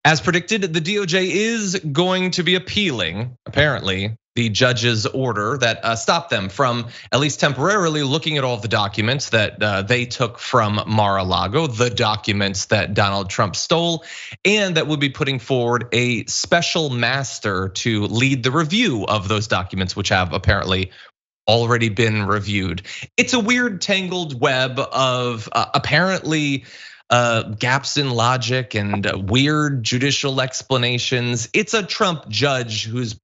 As predicted, the DOJ is going to be appealing, apparently, the judge's order that stopped them from, at least temporarily, looking at all of the documents that they took from Mar-a-Lago, the documents that Donald Trump stole, and that would be putting forward a special master to lead the review of those documents, which have apparently already been reviewed. It's a weird tangled web of apparently gaps in logic and weird judicial explanations. It's a Trump judge who's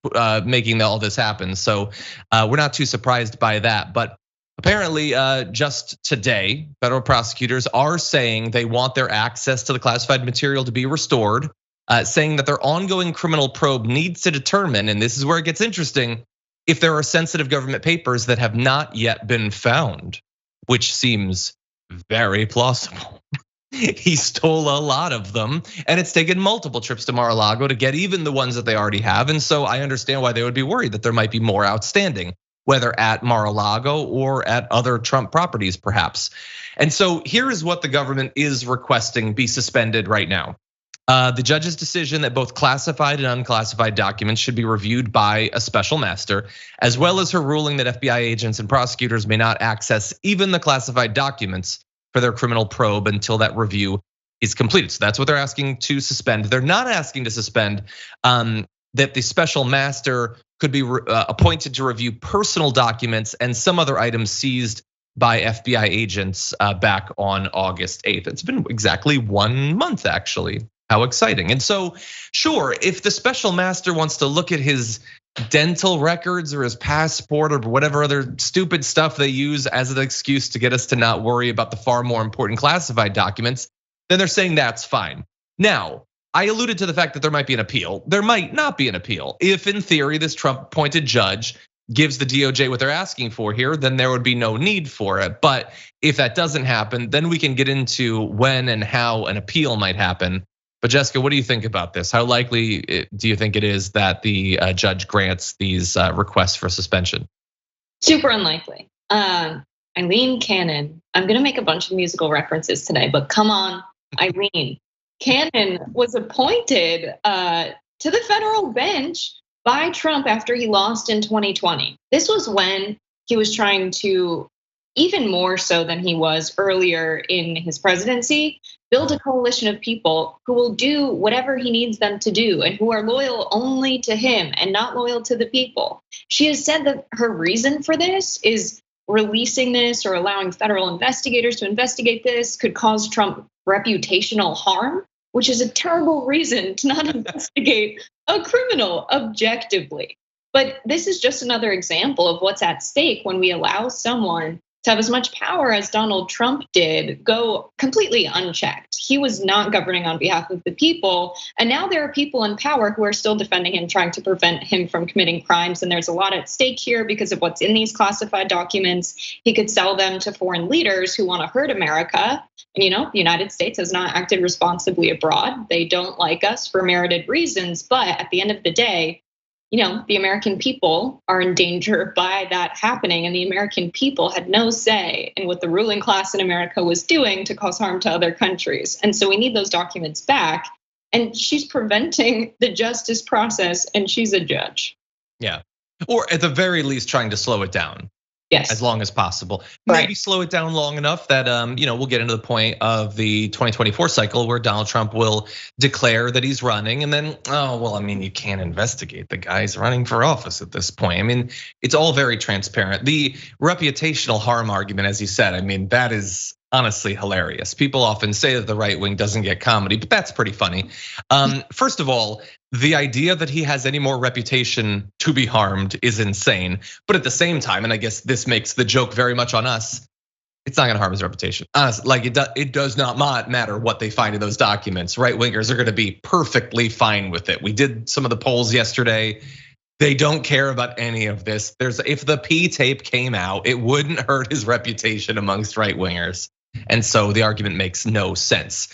making all this happen. So we're not too surprised by that. But apparently just today, federal prosecutors are saying they want their access to the classified material to be restored, saying that their ongoing criminal probe needs to determine, and this is where it gets interesting, if there are sensitive government papers that have not yet been found, which seems very plausible. He stole a lot of them, and it's taken multiple trips to Mar-a-Lago to get even the ones that they already have. And so I understand why they would be worried that there might be more outstanding, whether at Mar-a-Lago or at other Trump properties, perhaps. And so here is what the government is requesting be suspended right now. The judge's decision that both classified and unclassified documents should be reviewed by a special master, as well as her ruling that FBI agents and prosecutors may not access even the classified documents for their criminal probe until that review is completed. So that's what they're asking to suspend. They're not asking to suspend that the special master could be appointed to review personal documents and some other items seized by FBI agents back on August 8th. It's been exactly 1 month, actually. How exciting. And so, sure, if the special master wants to look at his dental records or his passport or whatever other stupid stuff they use as an excuse to get us to not worry about the far more important classified documents, then they're saying that's fine. Now, I alluded to the fact that there might be an appeal. There might not be an appeal. If in theory, this Trump appointed judge gives the DOJ what they're asking for here, then there would be no need for it. But if that doesn't happen, then we can get into when and how an appeal might happen. But Jessica, what do you think about this? How likely do you think it is that the judge grants these requests for suspension? Super unlikely. Aileen Cannon, I'm gonna make a bunch of musical references today, but come on, Aileen. Cannon was appointed to the federal bench by Trump after he lost in 2020. This was when he was trying to, even more so than he was earlier in his presidency, build a coalition of people who will do whatever he needs them to do and who are loyal only to him and not loyal to the people. She has said that her reason for this is releasing this or allowing federal investigators to investigate this could cause Trump reputational harm, which is a terrible reason to not investigate a criminal objectively. But this is just another example of what's at stake when we allow someone to have as much power as Donald Trump did go completely unchecked. He was not governing on behalf of the people. And now there are people in power who are still defending him, trying to prevent him from committing crimes. And there's a lot at stake here because of what's in these classified documents. He could sell them to foreign leaders who want to hurt America. And the United States has not acted responsibly abroad. They don't like us for merited reasons. But at the end of the day, the American people are in danger by that happening. And the American people had no say in what the ruling class in America was doing to cause harm to other countries. And so we need those documents back. And she's preventing the justice process, and she's a judge. Yeah, or at the very least trying to slow it down. Yes. As long as possible. Right. Maybe slow it down long enough that we'll get into the point of the 2024 cycle where Donald Trump will declare that he's running, and then, you can't investigate the guys running for office at this point. It's all very transparent. The reputational harm argument, as you said, that is honestly hilarious. People often say that the right wing doesn't get comedy, but that's pretty funny. First of all, the idea that he has any more reputation to be harmed is insane. But at the same time, and I guess this makes the joke very much on us, it's not gonna harm his reputation. Honestly, it does not matter what they find in those documents. Right wingers are gonna be perfectly fine with it. We did some of the polls yesterday. They don't care about any of this. If the P tape came out, it wouldn't hurt his reputation amongst right wingers. And so the argument makes no sense.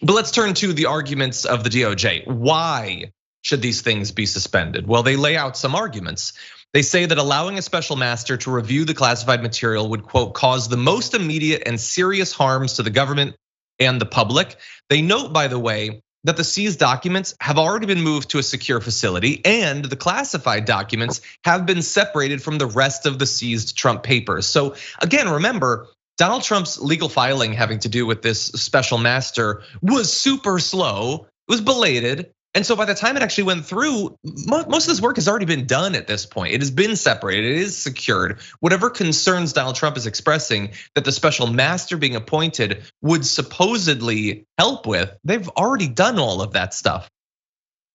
But let's turn to the arguments of the DOJ. Why should these things be suspended? Well, they lay out some arguments. They say that allowing a special master to review the classified material would, quote, cause the most immediate and serious harms to the government and the public. They note, by the way, that the seized documents have already been moved to a secure facility and the classified documents have been separated from the rest of the seized Trump papers. So again, remember, Donald Trump's legal filing having to do with this special master was super slow, it was belated. And so by the time it actually went through, most of this work has already been done at this point. It has been separated, it is secured. Whatever concerns Donald Trump is expressing that the special master being appointed would supposedly help with, they've already done all of that stuff.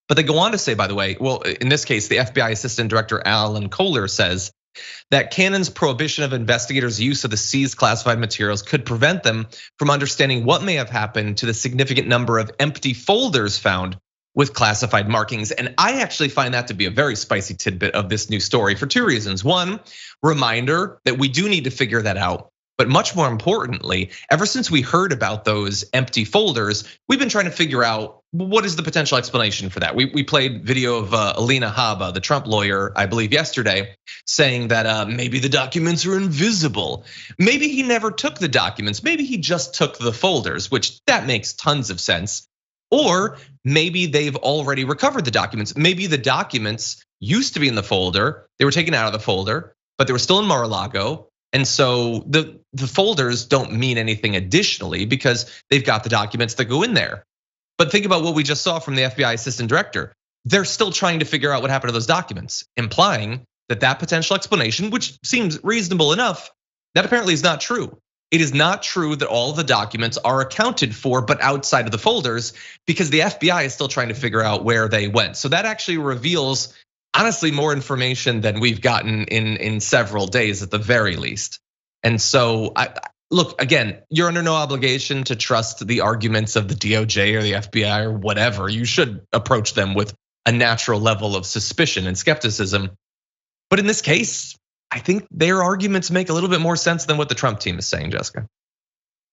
But they go on to say, by the way, well, in this case, the FBI Assistant Director Alan Kohler says that Cannon's prohibition of investigators' use of the seized classified materials could prevent them from understanding what may have happened to the significant number of empty folders found with classified markings. And I actually find that to be a very spicy tidbit of this new story for two reasons. One, reminder that we do need to figure that out. But much more importantly, ever since we heard about those empty folders, we've been trying to figure out what is the potential explanation for that. We played video of Alina Habba, the Trump lawyer, I believe yesterday, saying that maybe the documents are invisible. Maybe he never took the documents. Maybe he just took the folders, which that makes tons of sense. Or maybe they've already recovered the documents. Maybe the documents used to be in the folder, they were taken out of the folder, but they were still in Mar-a-Lago. And so the folders don't mean anything additionally because they've got the documents that go in there. But think about what we just saw from the FBI Assistant Director. They're still trying to figure out what happened to those documents, implying that potential explanation, which seems reasonable enough, that apparently is not true. It is not true that all of the documents are accounted for, but outside of the folders, because the FBI is still trying to figure out where they went. So that actually reveals, honestly, more information than we've gotten in several days at the very least. And so, look, again, you're under no obligation to trust the arguments of the DOJ or the FBI or whatever. You should approach them with a natural level of suspicion and skepticism. But in this case, I think their arguments make a little bit more sense than what the Trump team is saying, Jessica.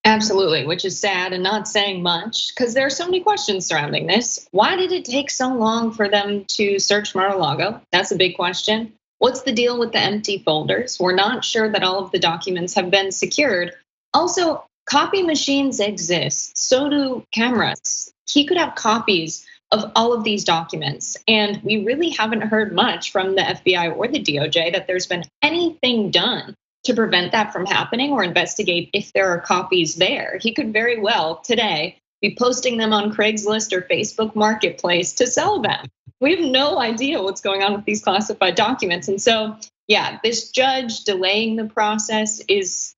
Absolutely, which is sad and not saying much because there are so many questions surrounding this. Why did it take so long for them to search Mar-a-Lago? That's a big question. What's the deal with the empty folders? We're not sure that all of the documents have been secured. Also, copy machines exist, so do cameras. He could have copies of all of these documents. And we really haven't heard much from the FBI or the DOJ that there's been anything done to prevent that from happening or investigate if there are copies there. He could very well today be posting them on Craigslist or Facebook Marketplace to sell them. We have no idea what's going on with these classified documents. And so, yeah, this judge delaying the process is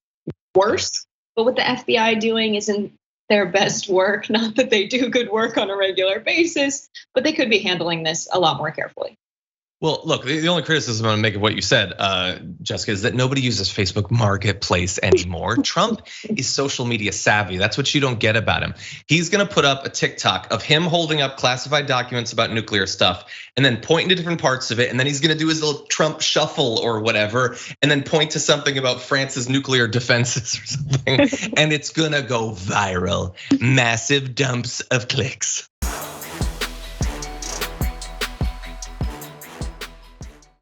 worse, but what the FBI doing isn't their best work. Not that they do good work on a regular basis, but they could be handling this a lot more carefully. Well, look, the only criticism I'm gonna make of what you said, Jessica, is that nobody uses Facebook Marketplace anymore. Trump is social media savvy. That's what you don't get about him. He's gonna put up a TikTok of him holding up classified documents about nuclear stuff and then pointing to different parts of it. And then he's gonna do his little Trump shuffle or whatever, and then point to something about France's nuclear defenses or something. And it's gonna go viral, massive dumps of clicks.